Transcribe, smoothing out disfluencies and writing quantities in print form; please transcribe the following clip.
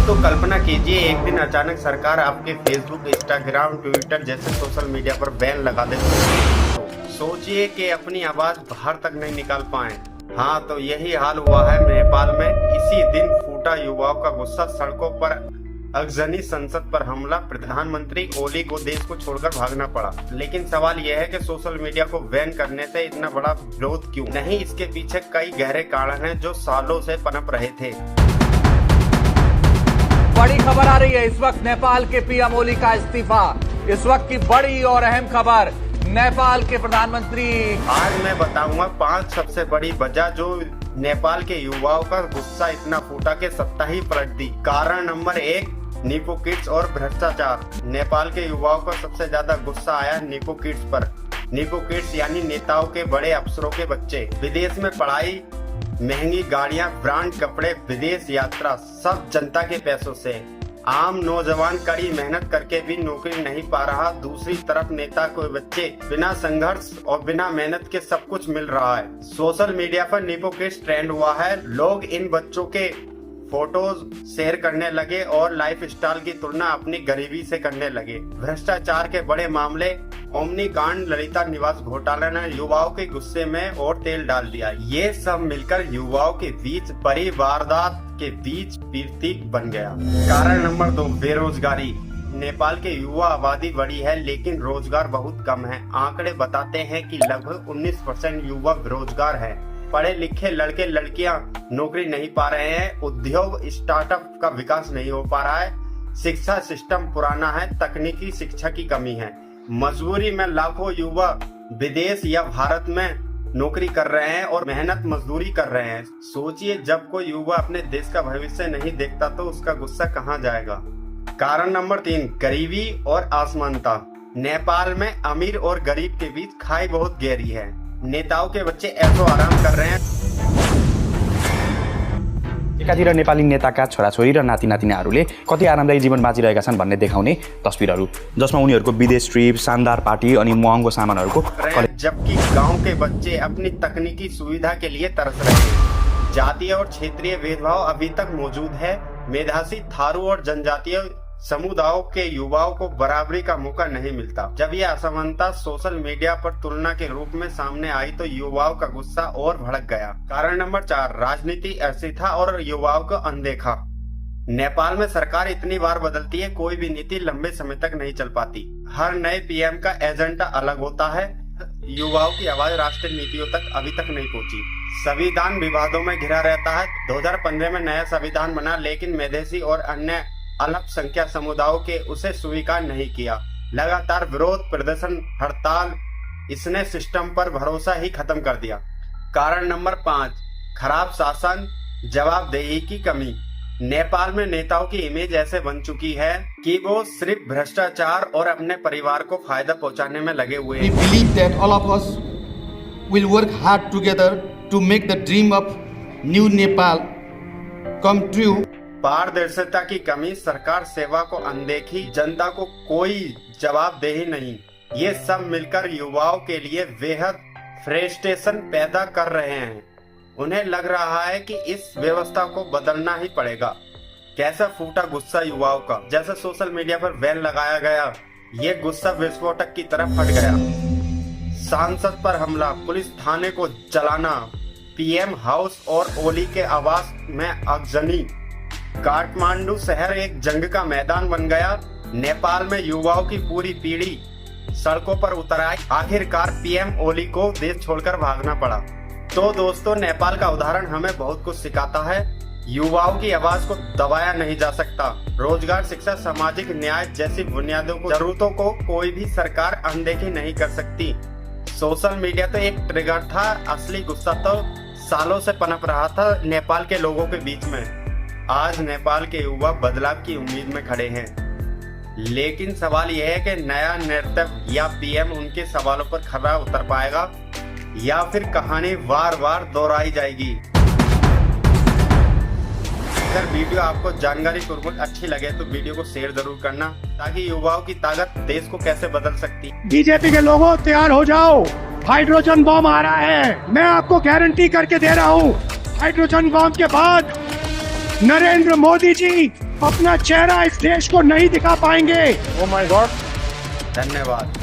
दोस्तों कल्पना कीजिए एक दिन अचानक सरकार आपके फेसबुक, इंस्टाग्राम, ट्विटर जैसे सोशल मीडिया पर बैन लगा दे तो सोचिए कि अपनी आवाज बाहर तक नहीं निकाल पाए। हाँ, तो यही हाल हुआ है नेपाल में। इसी दिन फूटा युवाओं का गुस्सा, सड़कों पर अगजनी, संसद पर हमला, प्रधानमंत्री ओली को देश को छोड़कर भागना पड़ा। लेकिन सवाल यह है कि सोशल मीडिया को बैन करने से इतना बड़ा विरोध क्यों? नहीं, इसके पीछे कई गहरे कारण हैं जो सालों से पनप रहे थे। बड़ी खबर आ रही है इस वक्त, नेपाल के पीएम ओली का इस्तीफा। इस वक्त की बड़ी और अहम खबर, नेपाल के प्रधानमंत्री। आज मैं बताऊंगा 5 सबसे बड़ी वजह जो नेपाल के युवाओं का गुस्सा इतना फूटा के सत्ता ही पलट दी। कारण नंबर 1, निपो किड्स और भ्रष्टाचार। नेपाल के युवाओं का सबसे ज्यादा गुस्सा आया निपो किड्स पर। निपो किड्स यानी नेताओं के बड़े अफसरों के बच्चे। विदेश में पढ़ाई, महंगी गाड़ियां, ब्रांड कपड़े, विदेश यात्रा, सब जनता के पैसों से। आम नौजवान कड़ी मेहनत करके भी नौकरी नहीं पा रहा। दूसरी तरफ नेता को बच्चे बिना संघर्ष और बिना मेहनत के सब कुछ मिल रहा है। सोशल मीडिया पर निपो किड्स ट्रेंड हुआ है। लोग इन बच्चों के फोटोज शेयर करने लगे और लाइफ स्टाइल की तुलना अपनी गरीबी से करने लगे। भ्रष्टाचार के बड़े मामले, ओमनी कांड, ललिता निवास घोटाला ने युवाओं के गुस्से में और तेल डाल दिया। ये सब मिलकर युवाओं के बीच बड़ी वारदात के बीच प्रतीक बन गया। कारण नंबर 2, बेरोजगारी। नेपाल के युवा आबादी बड़ी है लेकिन रोजगार बहुत कम है। आंकड़े बताते हैं कि लगभग 19% युवा बेरोजगार है। पढ़े लिखे लड़के लड़कियां नौकरी नहीं पा रहे हैं। उद्योग स्टार्टअप का विकास नहीं हो पा रहा है। शिक्षा सिस्टम पुराना है। तकनीकी शिक्षा की कमी है। मजबूरी में लाखों युवा विदेश या भारत में नौकरी कर रहे हैं और मेहनत मजदूरी कर रहे हैं। सोचिए, जब कोई युवा अपने देश का भविष्य नहीं देखता तो उसका गुस्सा कहां जाएगा। कारण नंबर 3, गरीबी और असमानता। नेपाल में अमीर और गरीब के बीच खाई बहुत गहरी है। नेताओं के बच्चे ऐसो आराम कर रहे हैं। एकातिर नेपाली नेताका छोराछोरी र नाति नातिनाहरूले कति आरामदायी जीवन बाँचिरहेका छन् भन्ने देखाउने तस्बिरहरू, जसमा उनीहरूको विदेश ट्रिप, शानदार पार्टी अनि महँगो सामानहरूको, जबकि गांव के बच्चे अपनी तकनीकी सुविधा के लिए तरस रहे हैं। जातीय और क्षेत्रीय भेदभाव अभी तक मौजूद है। मेधावी थारू और जनजातीय समुदायों के युवाओं को बराबरी का मौका नहीं मिलता। जब यह असमानता सोशल मीडिया पर तुलना के रूप में सामने आई तो युवाओं का गुस्सा और भड़क गया। कारण नंबर 4, राजनीति अस्थिरता और युवाओं को अनदेखा। नेपाल में सरकार इतनी बार बदलती है, कोई भी नीति लंबे समय तक नहीं चल पाती। हर नए पीएम का एजेंडा अलग होता है। युवाओं की आवाज राष्ट्रीय नीतियों तक अभी तक नहीं पहुंची। संविधान विवादों में घिरा रहता है। 2015 में नया संविधान बना लेकिन मेधावी और अन्य अल्पसंख्यक समुदायों के उसे स्वीकार नहीं किया। लगातार विरोध प्रदर्शन, हड़ताल, इसने सिस्टम पर भरोसा ही खत्म कर दिया। कारण नंबर 5, खराब शासन, जवाबदेही की कमी। नेपाल में नेताओं की इमेज ऐसे बन चुकी है कि वो सिर्फ भ्रष्टाचार और अपने परिवार को फायदा पहुंचाने में लगे हुए हैं। We believe that all of us will work hard together to make the dream of new Nepal come true. पारदर्शिता की कमी, सरकार सेवा को अनदेखी, जनता को कोई जवाबदेही नहीं, ये सब मिलकर युवाओं के लिए बेहद फ्रस्ट्रेशन पैदा कर रहे हैं। उन्हें लग रहा है कि इस व्यवस्था को बदलना ही पड़ेगा। कैसा फूटा गुस्सा युवाओं का। जैसे सोशल मीडिया पर बैन लगाया गया, ये गुस्सा विस्फोटक की तरफ फट गया। सांसद पर हमला, पुलिस थाने को जलाना, पीएम हाउस और ओली के आवास में आगजनी। काठमांडू शहर एक जंग का मैदान बन गया। नेपाल में युवाओं की पूरी पीढ़ी सड़कों पर उतर आई। आखिरकार पीएम ओली को देश छोड़कर भागना पड़ा। तो दोस्तों, नेपाल का उदाहरण हमें बहुत कुछ सिखाता है। युवाओं की आवाज को दबाया नहीं जा सकता। रोजगार, शिक्षा, सामाजिक न्याय जैसी जरूरतों को कोई भी सरकार अनदेखी नहीं कर सकती। सोशल मीडिया तो एक ट्रिगर था, असली गुस्सा तो सालों से पनप रहा था नेपाल के लोगों के बीच में। आज नेपाल के युवा बदलाव की उम्मीद में खड़े हैं, लेकिन सवाल यह है कि नया नेतृत्व या पीएम उनके सवालों पर खरा उतर पाएगा या फिर कहानी बार बार दोहराई जाएगी। अगर वीडियो आपको जानकारी पूर्वक अच्छी लगे तो वीडियो को शेयर जरूर करना, ताकि युवाओं की ताकत देश को कैसे बदल सकती। बीजेपी के लोगों, तैयार हो जाओ, हाइड्रोजन बम आ रहा है। मैं आपको गारंटी करके दे रहा हूँ, हाइड्रोजन बम के बाद नरेंद्र मोदी जी अपना चेहरा इस देश को नहीं दिखा पाएंगे। धन्यवाद।